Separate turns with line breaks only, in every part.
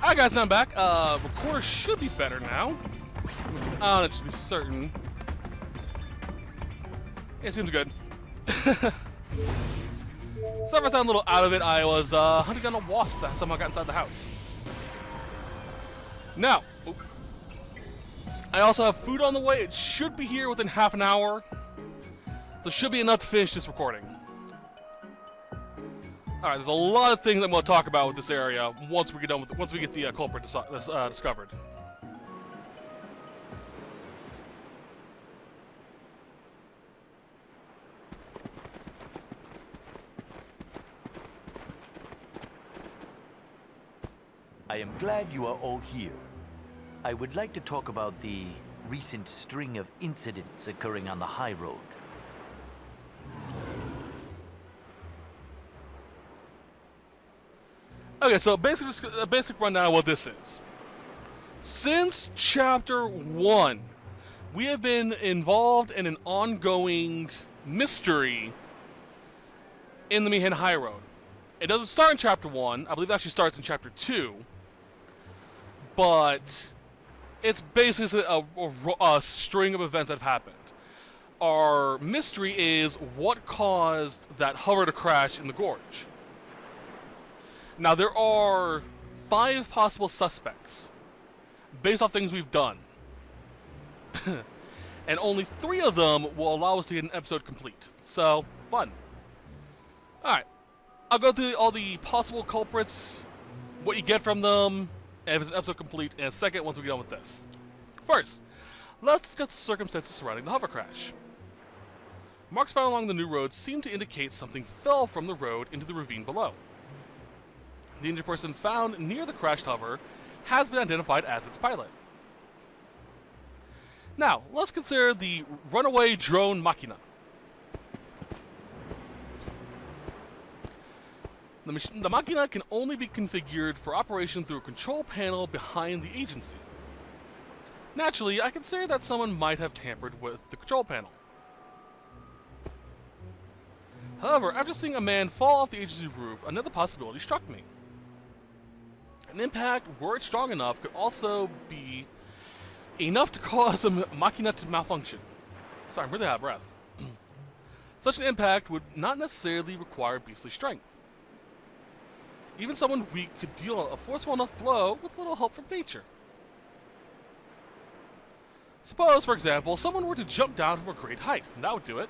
Alright guys, I'm back. Recorder should be better now. Just to be certain. It seems good. Sorry if I sound a little out of it. I was hunting down a wasp that somehow got inside the house. Now, I also have food on the way. It should be here within half an hour. So it should be enough to finish this recording. Alright, there's a lot of things I'm going to talk about with this area once we get done with once we get the culprit discovered.
I am glad you are all here. I would like to talk about the recent string of incidents occurring on the high road.
Okay, so basically, a basic rundown of what this is. Since Chapter 1, we have been involved in an ongoing mystery in the Mihen High Road. It doesn't start in Chapter 1, I believe it actually starts in Chapter 2, but it's basically a string of events that have happened. Our mystery is what caused that hover to crash in the gorge. Now, there are 5 possible suspects based off things we've done. And only 3 of them will allow us to get an episode complete. So, fun. Alright. I'll go through all the possible culprits, what you get from them, and if it's an episode complete in a second once we get on with this. First, let's discuss the circumstances surrounding the hover crash. Marks found along the new road seem to indicate something fell from the road into the ravine below. The injured person found near the crashed hover has been identified as its pilot. Now, let's consider the runaway drone machina. The machina can only be configured for operation through a control panel behind the agency. Naturally, I consider that someone might have tampered with the control panel. However, after seeing a man fall off the agency roof, another possibility struck me. An impact, were it strong enough, could also be enough to cause a machina to malfunction. Sorry, I'm really out of breath. Such an impact would not necessarily require beastly strength. Even someone weak could deal a forceful enough blow with little help from nature. Suppose, for example, someone were to jump down from a great height. That would do it.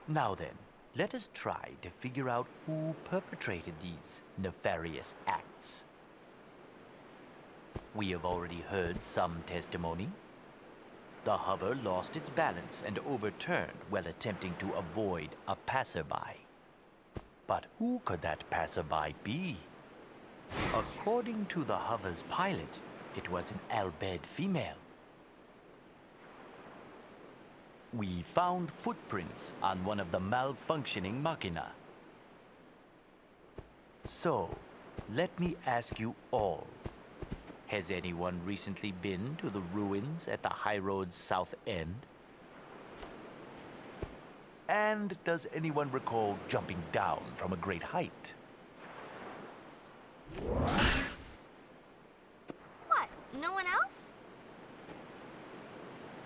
Now then, let us try to figure out who perpetrated these nefarious acts. We have already heard some testimony. The hover lost its balance and overturned while attempting to avoid a passerby. But who could that passerby be? According to the hover's pilot, it was an Albed female. We found footprints on one of the malfunctioning machina. So, let me ask you all. Has anyone recently been to the ruins at the high road's south end? And does anyone recall jumping down from a great height?
What? No one else?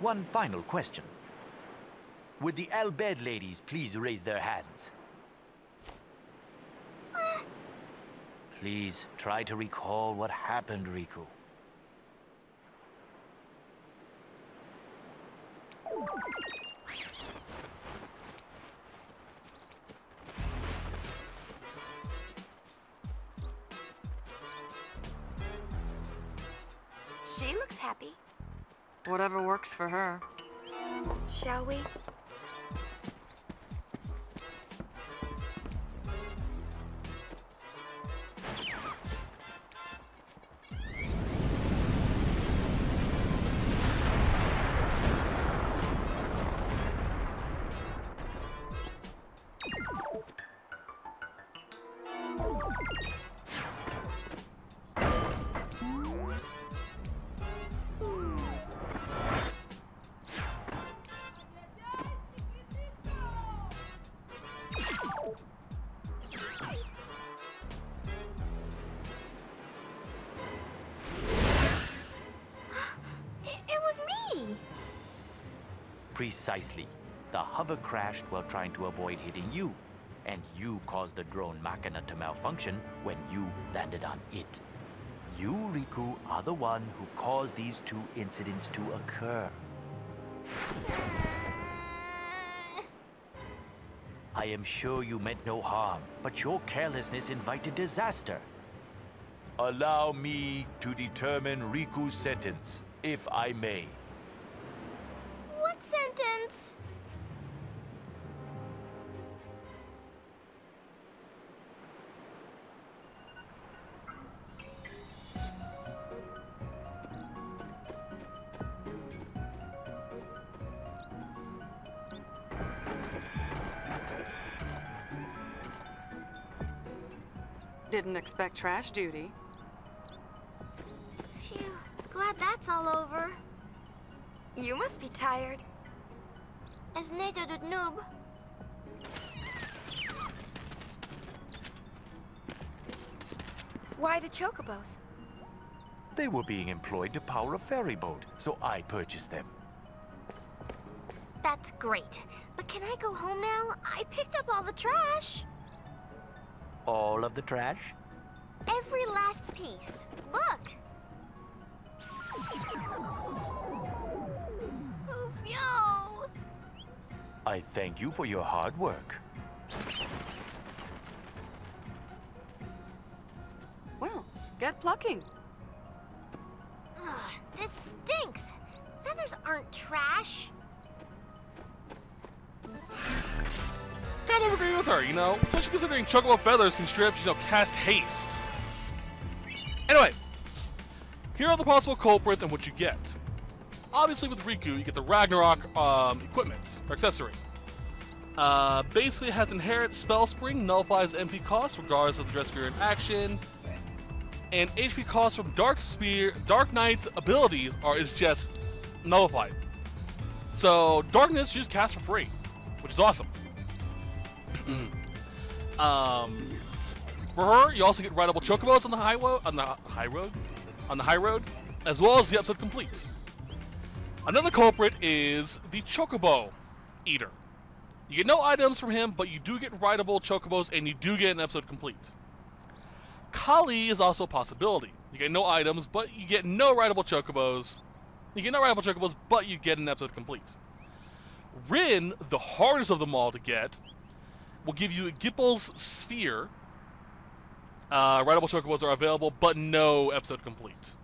One final question. Would the Albed ladies please raise their hands? Please try to recall what happened, Riku.
She looks happy.
Whatever works for her.
Shall we?
Precisely. The hover crashed while trying to avoid hitting you, and you caused the drone machina to malfunction when you landed on it. You, Riku, are the one who caused these two incidents to occur. I am sure you meant no harm, but your carelessness invited disaster. Allow me to determine Riku's sentence, if I may.
What sentence?
Didn't expect trash duty.
Phew, glad that's all over.
You must be tired.
S19 noob.
Why the chocobos?
They were being employed to power a ferry boat, so I purchased them.
That's great. But can I go home now? I picked up all the trash.
All of the trash?
Every last piece. Look. Oof, yo.
I thank you for your hard work.
Well, get plucking.
Ugh, this stinks. Feathers aren't trash.
Kind of agree with her, you know, especially considering chocobo feathers can strip, cast haste. Anyway, here are the possible culprits and what you get. Obviously, with Riku, you get the Ragnarok equipment or accessory. Basically, it has inherent spell spring, nullifies MP cost regardless of the dress sphere in action, and HP cost from Dark Knight's abilities is just nullified. So Darkness you just cast for free, which is awesome. For her, you also get rideable chocobos on the high road, as well as the episode complete. Another culprit is the Chocobo Eater. You get no items from him, but you do get rideable chocobos, and you do get an episode complete. Kali is also a possibility. You get no items, but you get no rideable chocobos. You get no rideable chocobos, but you get an episode complete. Rin, the hardest of them all to get, will give you Gippel's Sphere. Rideable chocobos are available, but no episode complete.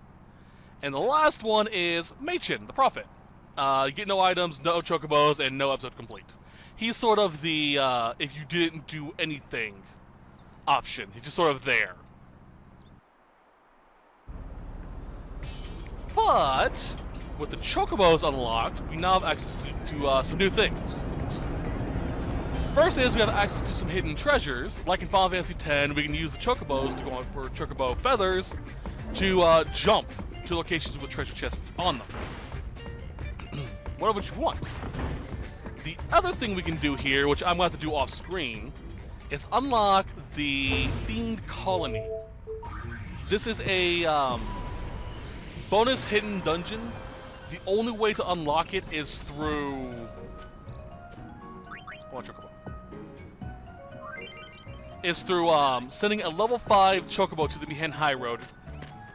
And the last one is Machin, the Prophet. You get no items, no chocobos, and no episode complete. He's sort of the if you didn't do anything option. He's just sort of there. But with the chocobos unlocked, we now have access to some new things. First is we have access to some hidden treasures. Like in Final Fantasy X, we can use the chocobos to go on for chocobo feathers to jump to locations with treasure chests on them. One of which you want. The other thing we can do here, which I'm going to have to do off screen, is unlock the Fiend Colony. This is a bonus hidden dungeon. The only way to unlock it is through... Is through sending a level 5 chocobo to the Mihen High Road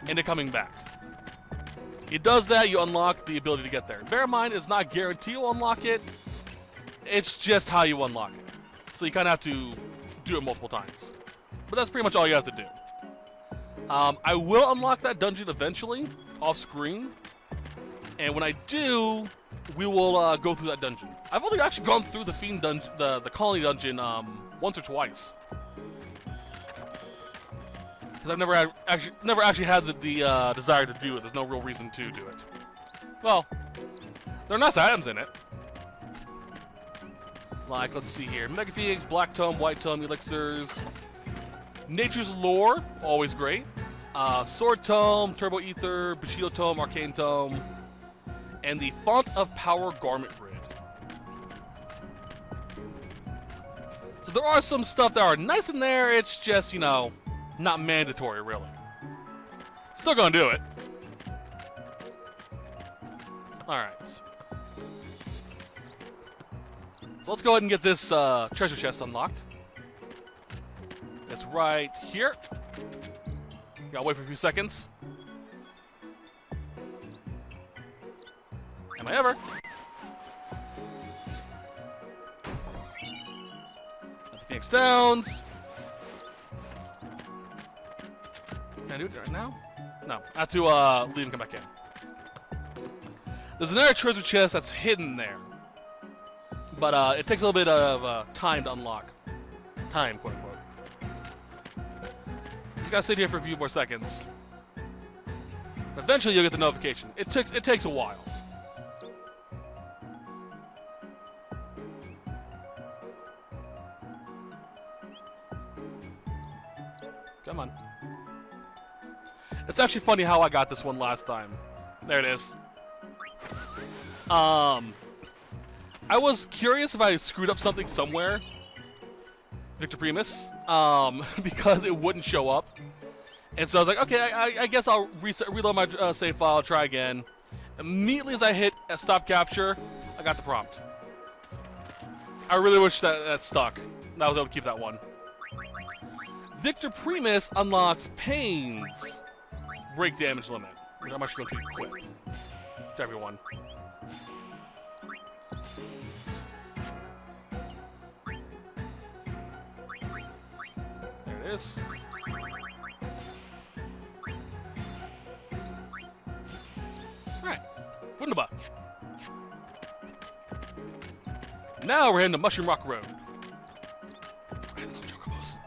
and it coming back. It does that, you unlock the ability to get there. Bear in mind, it's not guaranteed you'll unlock it. It's just how you unlock it. So you kind of have to do it multiple times. But that's pretty much all you have to do. I will unlock that dungeon eventually, off screen. And when I do, we will go through that dungeon. I've only actually gone through the Fiend dungeon, the Colony dungeon, once or twice. Because I've never actually had the desire to do it. There's no real reason to do it. Well, there are nice items in it. Like, let's see here. Mega Phoenix, Black Tome, White Tome, Elixirs. Nature's Lore, always great. Sword Tome, Turbo Ether, Bushido Tome, Arcane Tome. And the Font of Power Garment Grid. So there are some stuff that are nice in there, it's just, not mandatory, really. Still gonna do it. Alright. So let's go ahead and get this treasure chest unlocked. It's right here. Gotta wait for a few seconds. Am I ever? Got the Phoenix Downs. Can I do it right now? No. I have to leave and come back in. There's another treasure chest that's hidden there. But it takes a little bit of time to unlock. Time, quote unquote. You gotta sit here for a few more seconds. Eventually you'll get the notification. It takes a while. Come on. It's actually funny how I got this one last time. There it is. I was curious if I screwed up something somewhere, Victor Primus, because it wouldn't show up. And so I was like, okay, I guess I'll reload my save file, try again. Immediately as I hit stop capture, I got the prompt. I really wish that stuck. I was able to keep that one. Victor Primus unlocks Pain's break damage limit, which I'm actually going to equip to everyone. There it is. Alright, wunderbar. Now we're heading to Mushroom Rock Road. I love chocobos.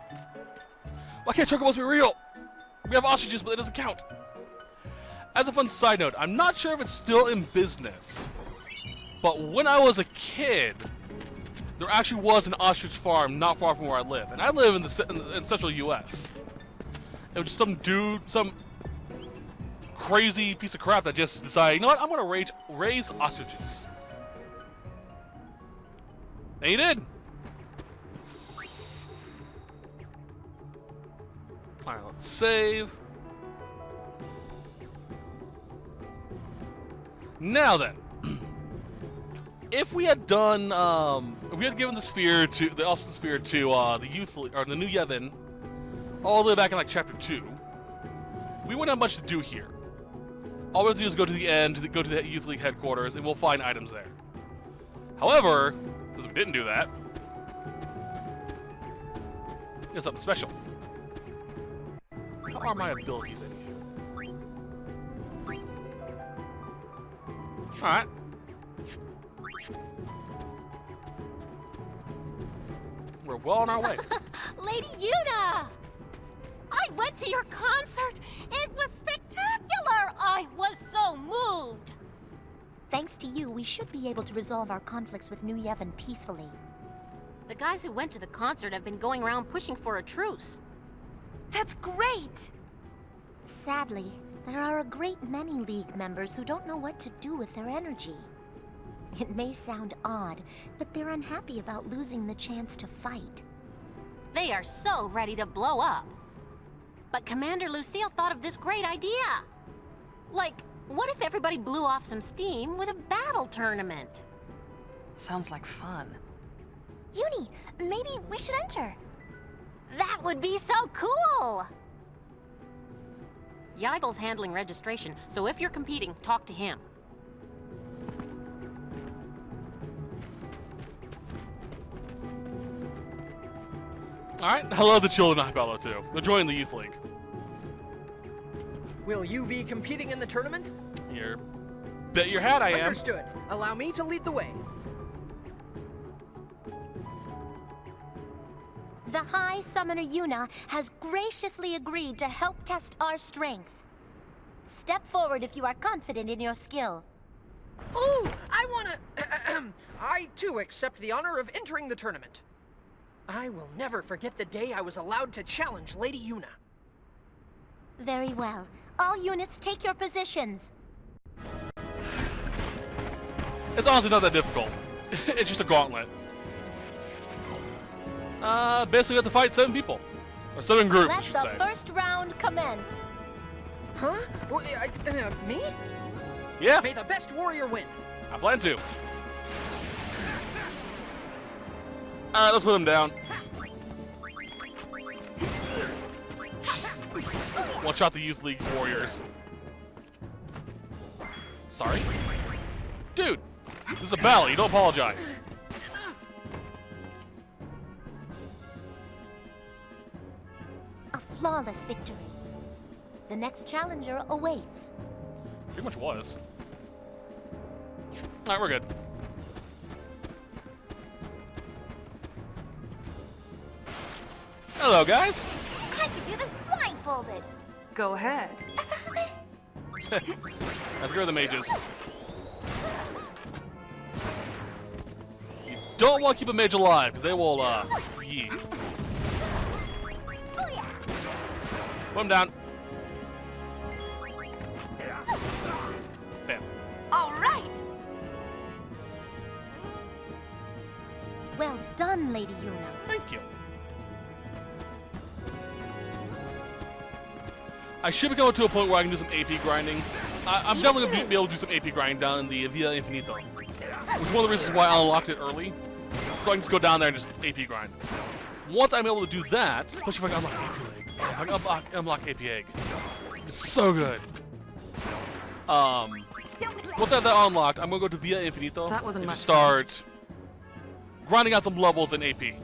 Why can't chocobos be real? We have ostriches, but it doesn't count. As a fun side note, I'm not sure if it's still in business, but when I was a kid, there actually was an ostrich farm not far from where I live, and I live in the central U.S. It was just some dude, some crazy piece of crap that just decided, you know what, I'm gonna raise ostriches, and he did. All right, let's save. Now then, if we had done, if we had given the sphere to the Austin sphere to the youth or the New Yevon, all the way back in like chapter 2, we wouldn't have much to do here. All we have to do is go to the end, go to the Youth League headquarters, and we'll find items there. However, because we didn't do that, we got something special. How are my abilities in here? Alright. We're well on our way.
Lady Yuna! I went to your concert! It was spectacular! I was so moved! Thanks to you, we should be able to resolve our conflicts with New Yevon peacefully.
The guys who went to the concert have been going around pushing for a truce.
That's great!
Sadly, there are a great many League members who don't know what to do with their energy. It may sound odd, but they're unhappy about losing the chance to fight.
They are so ready to blow up. But Commander Lucille thought of this great idea. Like, what if everybody blew off some steam with a battle tournament?
Sounds like fun.
Uni, maybe we should enter.
That would be so cool! Yibel's handling registration, so if you're competing, talk to him.
Alright, hello the children of Bello too. They're joining the Youth League.
Will you be competing in the tournament?
You're... bet your hat I am.
Understood. Allow me to lead the way.
The High Summoner Yuna has graciously agreed to help test our strength. Step forward if you are confident in your skill.
Ooh, I wanna... I, too, accept the honor of entering the tournament. I will never forget the day I was allowed to challenge Lady Yuna.
Very well. All units take your positions.
It's honestly not that difficult. It's just a gauntlet. Basically you have to fight 7 people. Or 7 groups, I
Let
should
the
say.
first round commence.
Huh? Me?
Yeah,
May the best warrior win.
I plan to. Alright, let's put him down. One shot the Youth League Warriors. Sorry? Dude, this is a battle, you don't apologize.
A flawless victory. The next challenger awaits.
Pretty much was. Alright, we're good. Hello, guys.
I could do this blindfolded.
Go ahead.
Let's go to the mages. You don't want to keep a mage alive, because they will, yeet. Put him down. Bam.
All right.
Well done, Lady Yuna.
Thank you. I should be going to a point where I can do some AP grinding. I'm definitely going to be able to do some AP grinding down in the Via Infinito. Which is one of the reasons why I unlocked it early. So I can just go down there and just AP grind. Once I'm able to do that, especially if I can unlock AP Egg. If I can unlock AP Egg. It's so good. Once I have that unlocked, I'm going to go to Via Infinito
That wasn't
and
much
just start grinding out some levels in AP.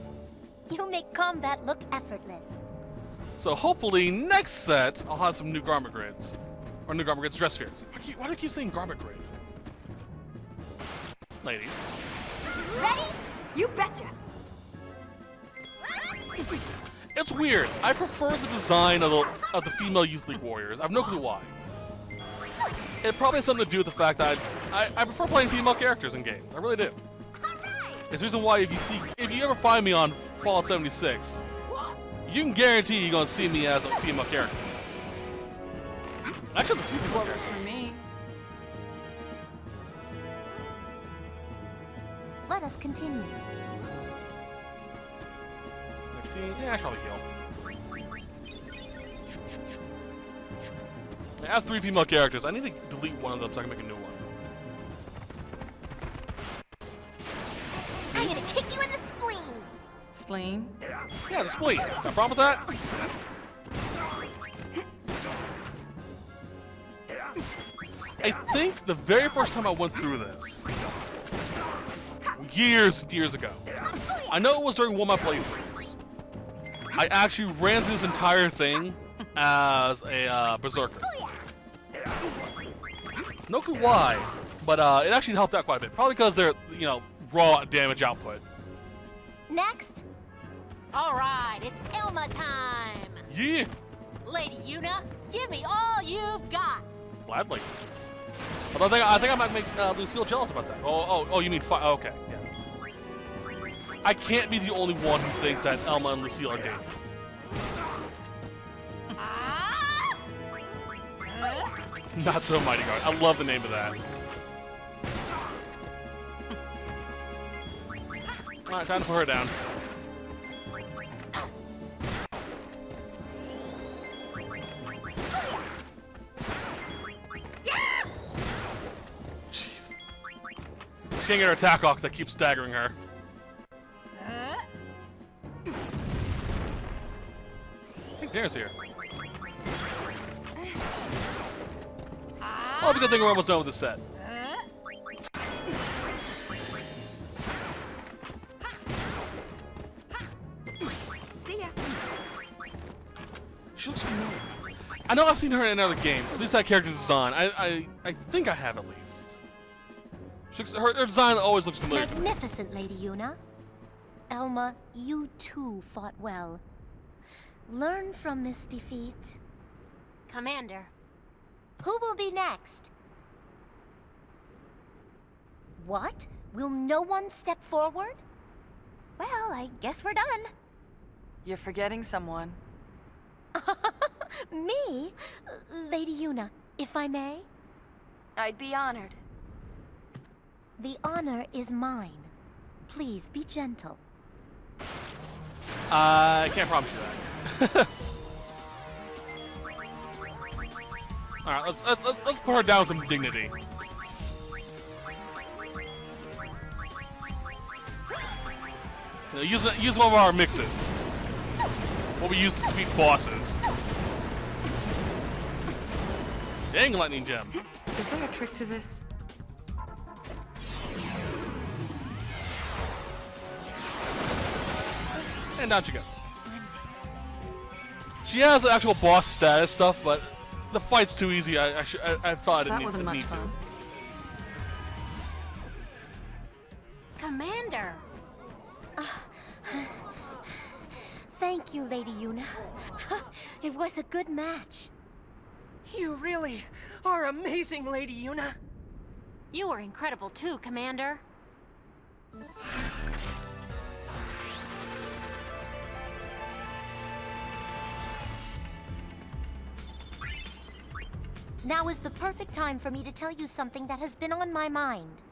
You make combat look effortless.
So hopefully next set I'll have some new garment grids. Or new garment grids, dress spheres. Why do I keep saying garment grid? Ladies.
Ready? You betcha.
It's weird. I prefer the design of the female Youth League Warriors. I have no clue why. It probably has something to do with the fact that I prefer playing female characters in games. I really do. It's the reason why if you ever find me on Fallout 76, you can guarantee you're gonna see me as a female character. Actually, a few female
Works
characters.
for me.
Let us continue.
Yeah, I should probably heal. I have 3 female characters. I need to delete one of them so I can make a new one.
I'm gonna kick you in the spleen.
Spleen.
Yeah, the spleen. Got a problem with that? I think the very first time I went through this, years and years ago, I know it was during one of my playthroughs, I actually ran through this entire thing as a berserker. No clue why, but it actually helped out quite a bit. Probably because they're, raw damage output.
Next.
All right, it's Elma time.
Yeah,
Lady Yuna, give me all you've got.
gladly. Although I think I might make Lucille jealous about that. Oh, you mean okay, yeah. I can't be the only one who thinks that Elma and Lucille are dating. Not so Mighty Guard. I love the name of that. Alright, time to put her down. Jeez. She can't get her attack off that keeps staggering her. I think Darren's here. Oh, it's a good thing we're almost done with the set.
See ya.
She looks familiar. I know I've seen her in another game. At least that character's design. I think I have at least. Her design always looks familiar to me.
Magnificent, Lady Yuna. Elma, you too fought well. Learn from this defeat.
Commander.
Who will be next? What? Will no one step forward? Well, I guess we're done.
You're forgetting someone.
Me? Lady Yuna, if I may?
I'd be honored.
The honor is mine. Please be gentle.
I can't promise you that. Alright, let's put her down with some dignity. You know, use one of our mixes. What we use to defeat bosses. Dang, lightning gem.
Is there a trick to this?
And down she goes. She has actual boss status stuff, but the fight's too easy. I thought
That
it
wasn't much
need to.
fun.
Commander!
Thank you, Lady Yuna. It was a good match.
You really are amazing, Lady Yuna.
You were incredible too, Commander.
Now is the perfect time for me to tell you something that has been on my mind.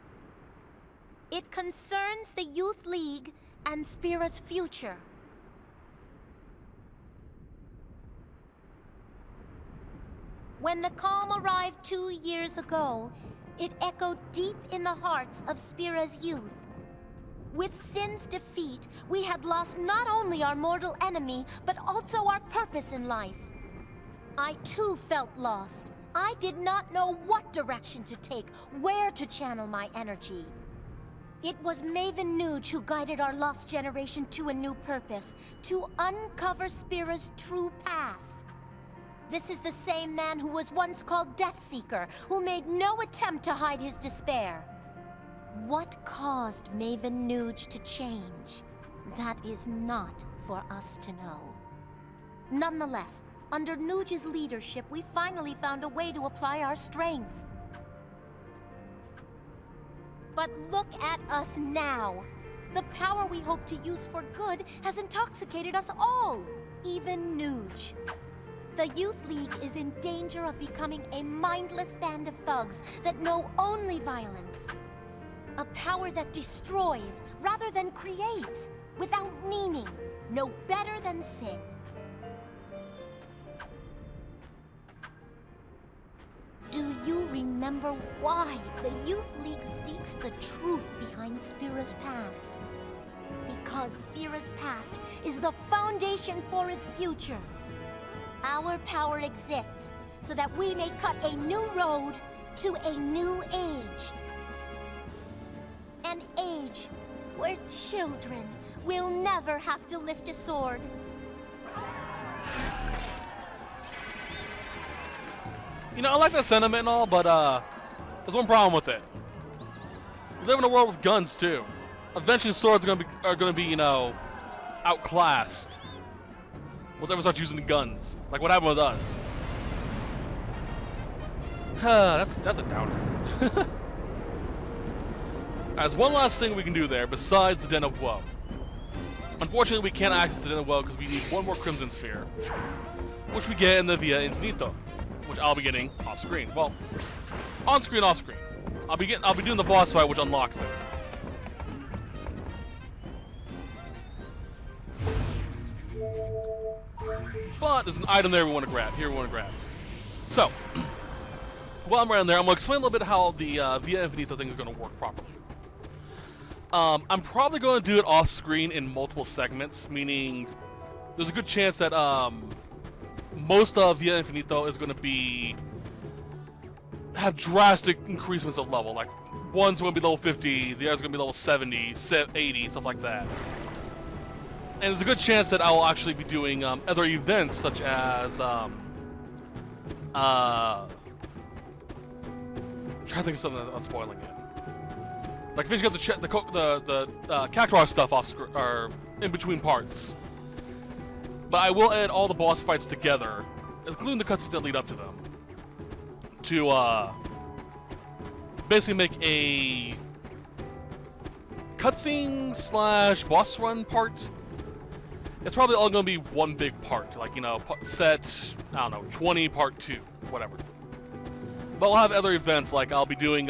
It concerns the Youth League and Spira's future. When the calm arrived 2 years ago, it echoed deep in the hearts of Spira's youth. With Sin's defeat, we had lost not only our mortal enemy, but also our purpose in life. I too felt lost. I did not know what direction to take, where to channel my energy. It was Maven Nuge who guided our lost generation to a new purpose, to uncover Spira's true past. This is the same man who was once called Deathseeker, who made no attempt to hide his despair. What caused Maven Nuge to change? That is not for us to know. Nonetheless, under Nuge's leadership, we finally found a way to apply our strength. But look at us now. The power we hope to use for good has intoxicated us all, even Nuge. The Youth League is in danger of becoming a mindless band of thugs that know only violence. A power that destroys rather than creates, without meaning, no better than sin. Do you remember why the Youth League seeks the truth behind Spira's past? Because Spira's past is the foundation for its future. Our power exists so that we may cut a new road to a new age. An age where children will never have to lift a sword.
You know, I like that sentiment and all, but there's one problem with it. We live in a world with guns too. Eventually, swords are gonna be, you know, outclassed once everyone starts using guns. Like what happened with us. That's a downer. There's one last thing we can do there besides the Den of Woe. Unfortunately, we can't access the Den of Woe because we need one more Crimson Sphere, which we get in the Via Infinito, which I'll be getting off screen. Well, on screen, off screen. I'll be doing the boss fight, which unlocks it. But there's an item there we want to grab. Here we want to grab. So, while I'm around there, I'm going to explain a little bit how the Via Infinito thing is going to work properly. I'm probably going to do it off screen in multiple segments, meaning there's a good chance that most of Via Infinito is going to have drastic increasements of level. Like, one's going to be level 50, the other's going to be level 70, 80, stuff like that. And there's a good chance that I will actually be doing other events, such as trying to think of something that's spoiling it. Like finishing up the Cactuar stuff off or in between parts. But I will add all the boss fights together, including the cutscenes that lead up to them, to basically make a cutscene / boss run part. It's probably all going to be one big part, like, you know, set, I don't know, 20 part 2, whatever. But we'll have other events, like I'll be doing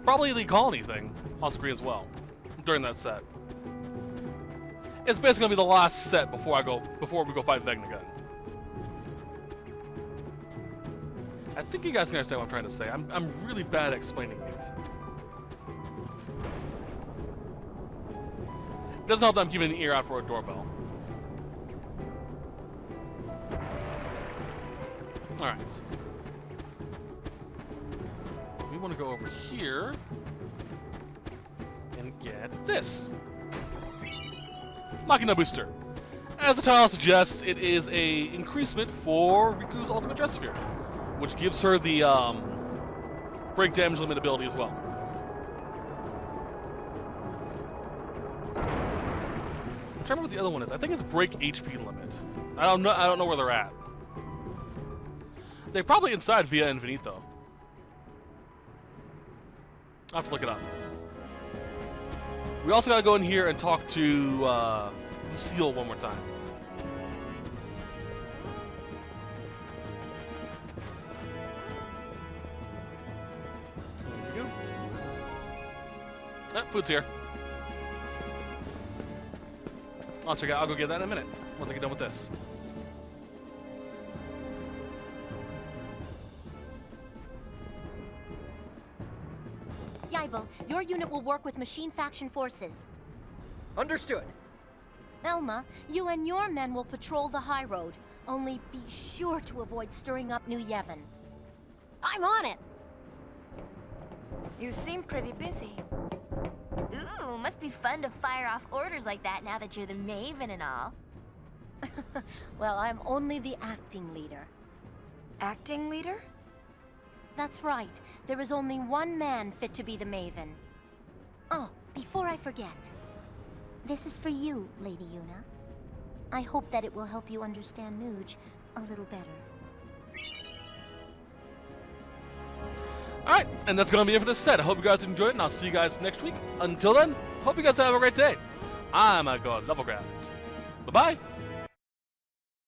probably the colony thing on screen as well during that set. It's basically gonna be the last set before we go fight Vegna again. I think you guys can understand what I'm trying to say. I'm really bad at explaining it. Doesn't help that I'm keeping an ear out for a doorbell. Alright. So we want to go over here and get this. Machina Booster. As the title suggests, it is a increasement for Riku's ultimate dress sphere, which gives her the break damage limit ability as well. I'm trying to remember what the other one is. I think it's break HP limit. I don't know where they're at. They're probably inside Via Infinito. I'll have to look it up. We also gotta go in here and talk to the seal one more time. There we go. Food's here. I'll go get that in a minute once I get done with this.
Yaibel, your unit will work with machine faction forces.
Understood.
Elma, you and your men will patrol the high road. Only be sure to avoid stirring up New Yevon.
I'm on it.
You seem pretty busy. Ooh, must be fun to fire off orders like that now that you're the Maven and all.
Well, I'm only the acting leader.
Acting leader?
That's right. There is only one man fit to be the Maven. Oh, before I forget. This is for you, Lady Yuna. I hope that it will help you understand Nuge a little better.
Alright, and that's going to be it for this set. I hope you guys enjoyed it, and I'll see you guys next week. Until then, hope you guys have a great day. I'm going to go level grab. Bye-bye.